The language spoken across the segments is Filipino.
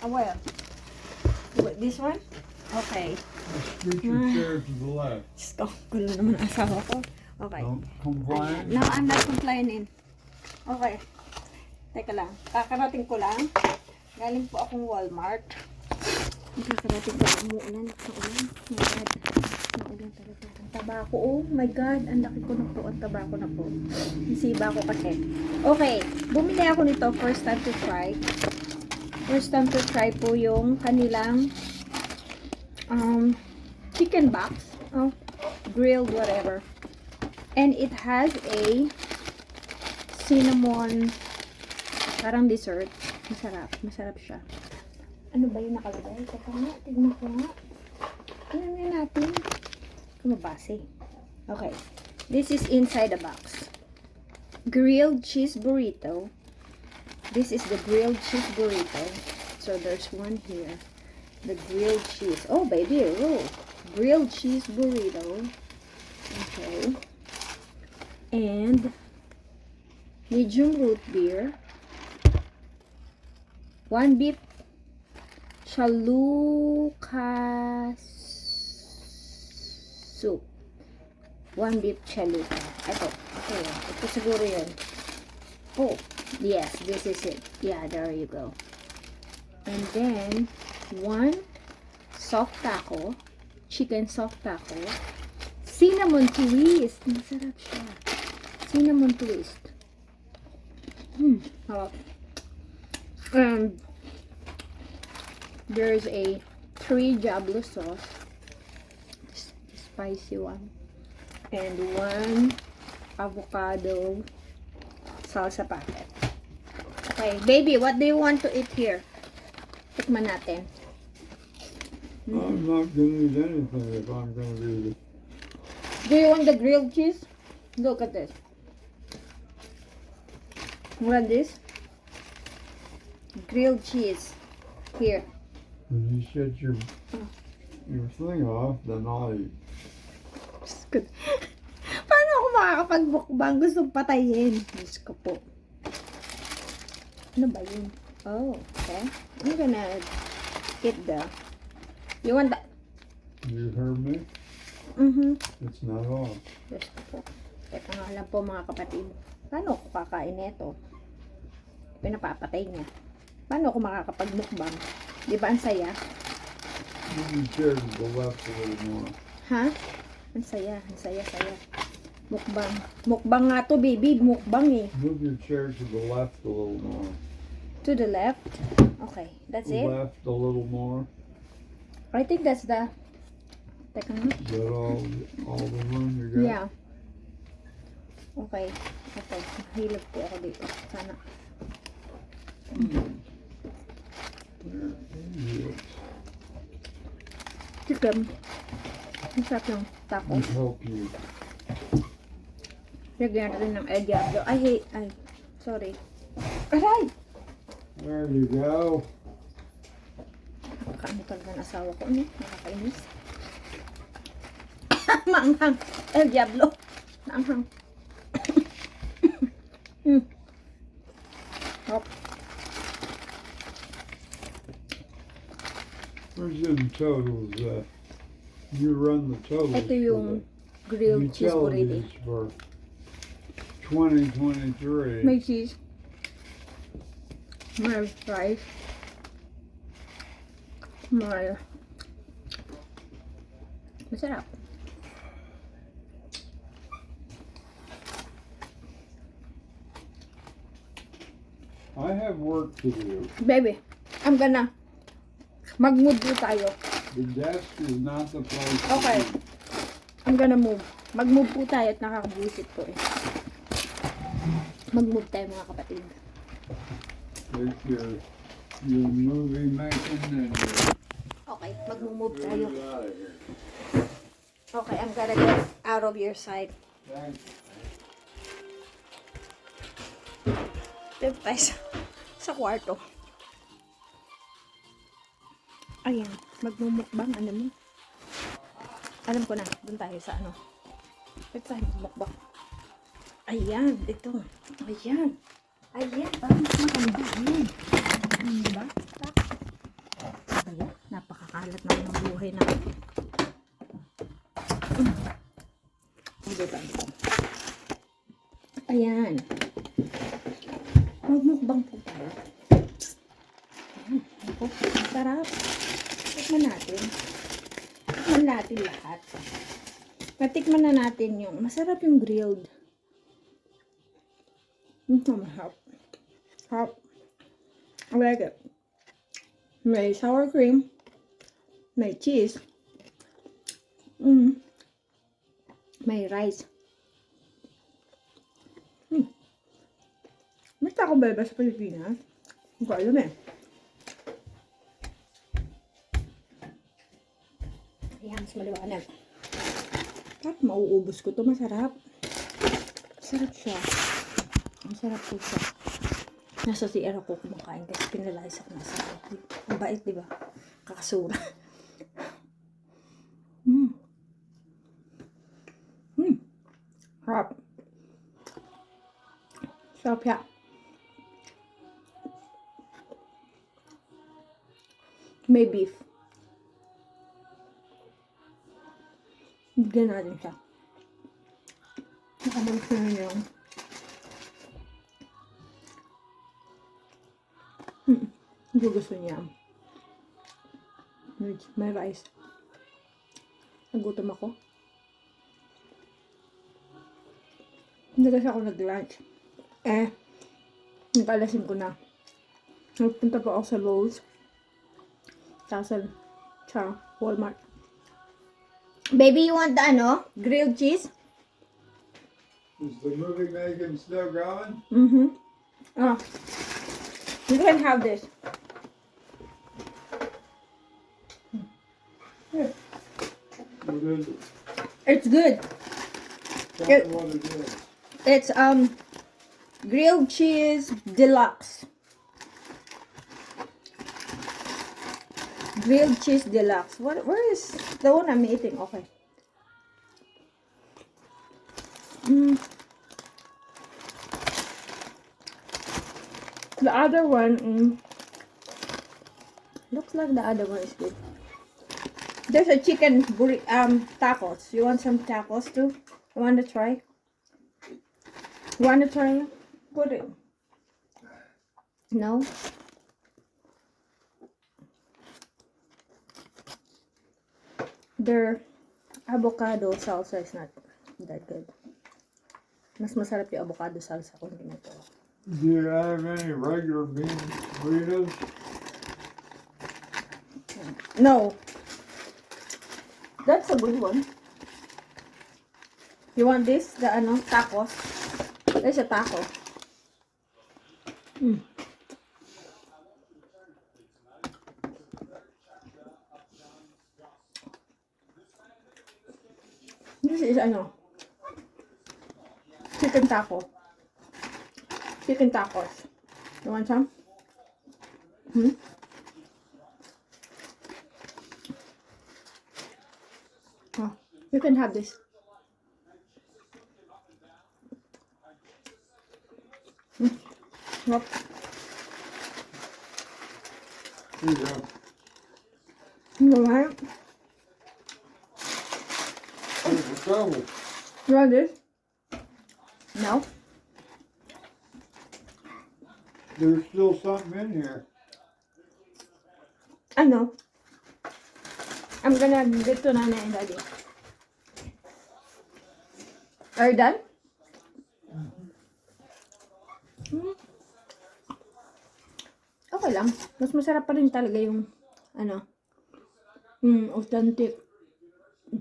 Where? This one? Okay. Scoot your chair to the left. Diyos ko, gulo naman ang asawa ko. Okay. Don't complain. No, I'm not complaining. Okay. Teka lang. Kakarating ko lang. Galing po akong Walmart. Kakarating ko lang. Umuulan. Maulan. Oh my God. Maulan talaga. Ang taba ko. Oh my God. Ang laki ko na po. Ang taba ko na po. Nasiba ko kasi. Okay. Bumili ako nito. First time to try. First time to try po yung kanilang chicken box. Oh, grilled whatever. And it has a cinnamon parang dessert. Masarap. Masarap siya. Ano ba yung nakalagay? Teka nga. Tignan ko nga. Tignan nga natin. Kumabase. Okay. This is inside the box. Grilled cheese burrito. This is the grilled cheese burrito. So there's one here. The grilled cheese. Oh, baby. Oh. Grilled cheese burrito. Okay. And medium root beer. One beef chalupa soup. One beef chalupa. Ito. Okay. Ito siguro yun. Oh. Yes. This is it. Yeah. There you go. And then one soft taco. Chicken soft taco. Cinnamon twist. Masarap siya. Cinnamon twist. Harap. And there's a 3 Diablo sauce. The spicy one. And 1 avocado salsa packet. Okay, baby, what do you want to eat here? Tikman natin. I'm not gonna eat anything if I'm gonna eat it. Do you want the grilled cheese? Look at this. What this? Grilled cheese. Here. When you shut your thing off, then I'll eat. Good. Paano ako makakapag-mukbang? Gusto patayin. Diyos ko po. Ano ba yun? Oh, okay. I'm gonna eat the... You want that? You heard me? It's not off. Diyos ko po. Teka nga lang po mga kapatid. Paano ako kakain nito? Pinapapatay niya. Paano ako makakapag-mukbang? Di ba ang saya? Move your chair to the left a little more. Ha? Ang saya. Ang saya. Mukbang. Mukbang nga to, baby. Mukbang eh. Move your chair to the left a little more. To the left. Okay. That's it? Left a little more. I think that's the... Teka nga. Is that all the room you got? Yeah. Okay. Okay. Mahilap po ako dito. Sana. There it is. Chicken. Masarap yung taco. Let me help you. Lagyan natin ng El Diablo. Ay, sorry. Aray! There you go. Nakakaano talaga ng asawa ko. Ano? Nakakainis. Maanghang. El Diablo. Maanghang. Hop. Where's in totals? You run the totals. Ito yung for grilled the cheese burrito. utilities for 2023. May cheese. May rice. May... Masarap. I have work to do. Baby, I'm gonna mag-move po tayo. The desk is not the place. Okay. I'm gonna move. Mag-move po tayo at nakakabusit po eh. Mag-move tayo mga kapatid. Take your movie making and Okay, mag-move tayo. get out of here. Okay, I'm gonna get out of your side. Thank you. Dito tayo sa kwarto. Ayan, magmumukbang, ano mo? Alam ko na, doon tayo sa ano. Dito tayo magmukbang. Ayan, dito. Ayan. Ayan, parang mas maganda. Ayan. Diba? kalat na ng buhay na. Dito. Ayan. Magmukbang po tayo. Ayan. Ako, sarap. Tikman natin. Tikman natin lahat. Natikman na natin yung masarap yung grilled. Masarap. Sarap. I like it. May sour cream. May cheese. May rice. May Taco Bell ba sa Pilipinas? Hindi ko alam eh. Ayan, mas maliwanag. At mauubos ko to. Masarap. Masarap siya. Masarap po siya. Nasa CR ako kumakain kasi pinalayas ako nasa CR. Ang bait, diba? Kakasura. Sarap. Sarap siya. May beef. Bigyan natin siya. Nakamalis na rin yung hindi gusto niya. May rice. Nagutom ako. Hindi kasi ako nag-lunch. Nag-alasin ko na. Nagpunta pa ako sa Lowe's. Sa Walmart. Baby, you want the grilled cheese? Is the movie making still going? Oh. You can have this. What is it? It's good. Tell me what it is. It's grilled cheese deluxe. Grilled cheese deluxe. Where is the one I'm eating? Okay. The other one looks like the other one is good. There's a chicken tacos. You want some tacos too? You want to try? You want to try? Put it. No? Their avocado salsa is not that good. Mas masarap yung avocado salsa kung ganito. Do you have any regular bean burritos? No. That's a good one. You want this? The tacos? There's a taco. This is chicken taco. Chicken tacos. You want some? Oh, you can have this. Yep. Here you go. You want it? Here's the trouble. You want this? No? There's still something in here. I know. I'm gonna get to Nana and Daddy. Are you done? Okay lang. Mas masarap pa rin talaga yung authentic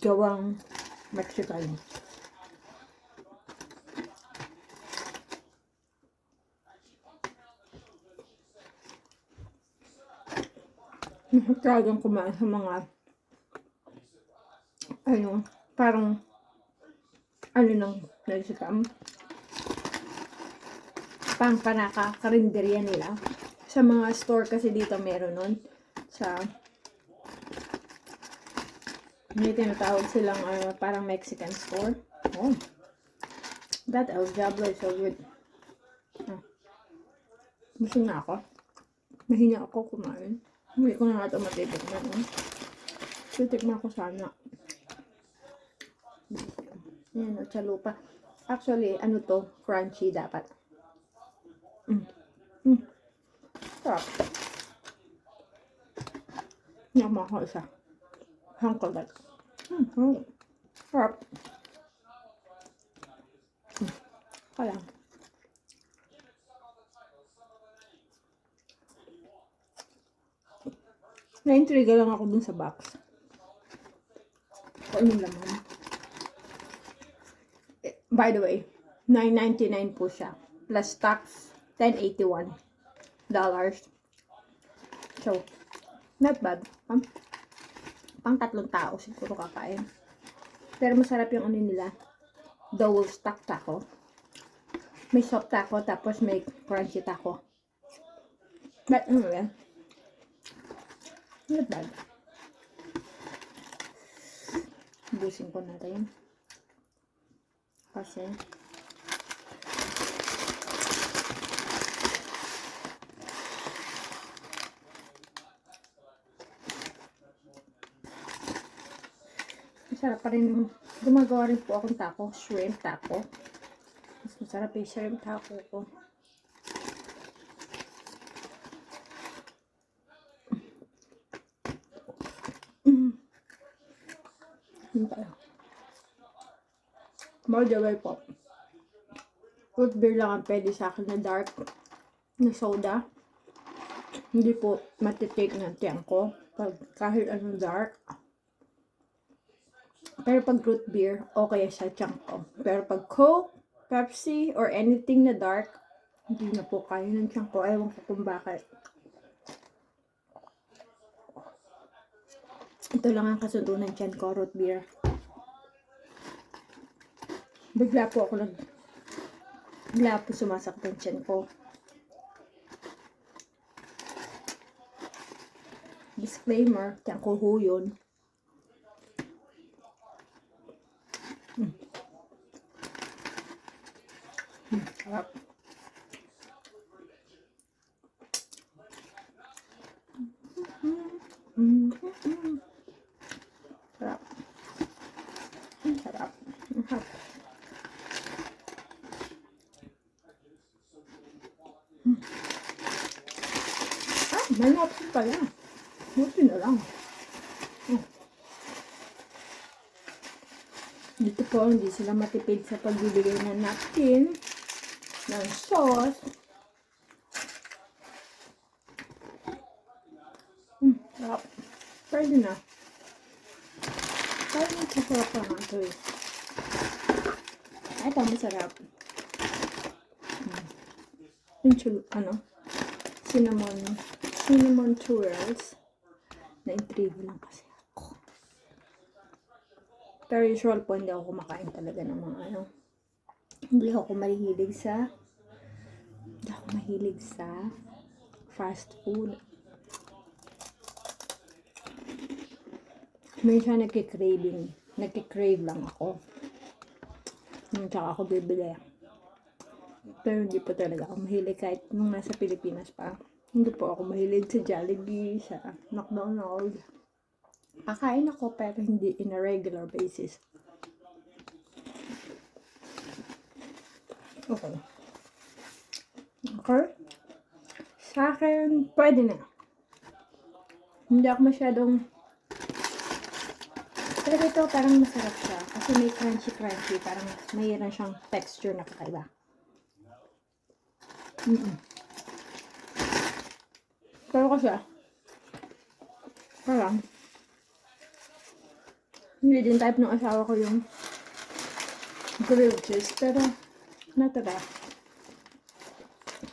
gawang Mexican. Talagang kumain sa mga parang ng Mexican. Parang panaka-karinderya nila. Sa mga store kasi dito meron nun. May tinatawag silang parang Mexican store. Oh. That El Diablo is so good. Busog na ako. Mahina ako kumain. Hindi ko na nga ito matitikman. Titikman ko sana. Ayan, chalupa. Actually, ano to? Crunchy dapat. Sarap. Naman ko isa. Hangkagat. Sarap. Kaya. Na-intriga lang ako dun sa box. Kung anong laman. By the way, $9.99 po siya. Plus tax, $10.81. So, not bad. Pang 3 tao siguro kakain. Pero masarap yung ano nila. Double stack taco. May soft taco, tapos may crunchy taco. But, ano yan? Not bad. Busin ko natin. Kasi, masarap pa rin. Gumagawa rin po akong taco. Shrimp taco. Mas masarap yung shrimp taco ko. By the way po, root beer lang ang pwede sa akin na dark na soda. Hindi po matitake ng tiyan ko pag kahit anong dark. Pero pag root beer, okay sa tiyan ko. Pero pag Coke, Pepsi, or anything na dark, hindi na po kaya ng tiyan ko. Ewan ko kung bakit. Ito lang ang kasundo ng tiyan ko, root beer. Bigla po sumasakit ang tiyan ko. Disclaimer, tiyan ko ho yun. Sarap. Sarap. Sarap. Sarap. May option pala. Buti na lang. Dito po, hindi sila matipid sa pagbibigay ng napkin, ng sauce. Sarap. Pwede na. Parang masarap pa nga ito eh. Ito, masarap. Yung cinnamon twirls. Na-intrigue lang kasi ako. Pero usual po, hindi ako kumakain talaga ng mga hindi ako mahilig sa fast food. Minsan nagkikrave lang ako. Tsaka ako bibili. Pero hindi po talaga ako mahilig kahit nung nasa Pilipinas pa. Hindi po ako mahilig sa Jollibee, sa McDonald's. Kakain ako pero hindi in a regular basis. Okay. Okay. Sa akin, pwede na. Hindi ako masyadong... Pero ito parang masarap siya. Kasi may crunchy. Parang mayroon siyang texture na kakaiba. Pero kasi, parang, hindi din type ng asawa ko yung grilled cheese. Pero, natara.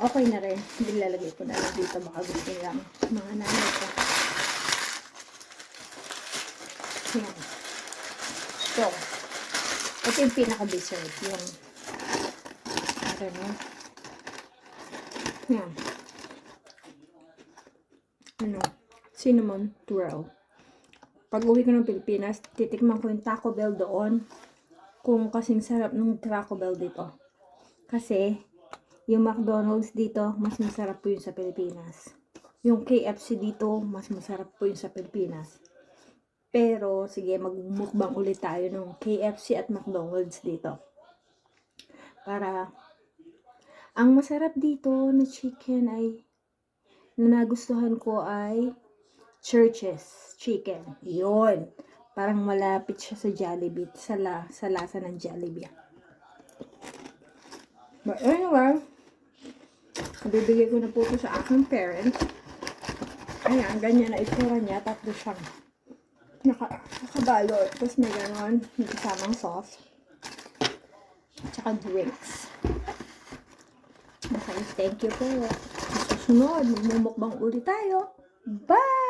Okay na rin. Hindi lalagay ko na lang dito. Baka gusto nilang mga nanay ko. Yan. So, ito yung pinaka-dessert. Yung, yan. Cinnamon twirl. Pag uwi ko ng Pilipinas, titikman ko yung Taco Bell doon. Kung kasing sarap ng Taco Bell dito. Kasi, yung McDonald's dito, mas masarap po yun sa Pilipinas. Yung KFC dito, mas masarap po yun sa Pilipinas. Pero, sige, magmukbang ulit tayo ng KFC at McDonald's dito. Para, ang masarap dito na chicken ay, na nagustuhan ko ay Church's Chicken. Yun. Parang malapit siya sa Jollibee. Sa lasa ng Jollibee. But anyway, bibigay ko na po ito sa aking parents. Ayan, ganyan na itsura niya. Tatlo siyang nakabalot. Tapos may ganon, may kasamang sauce. Tsaka drinks. Okay, thank you po. Sa susunod, magmumukbang ulit tayo. Bye!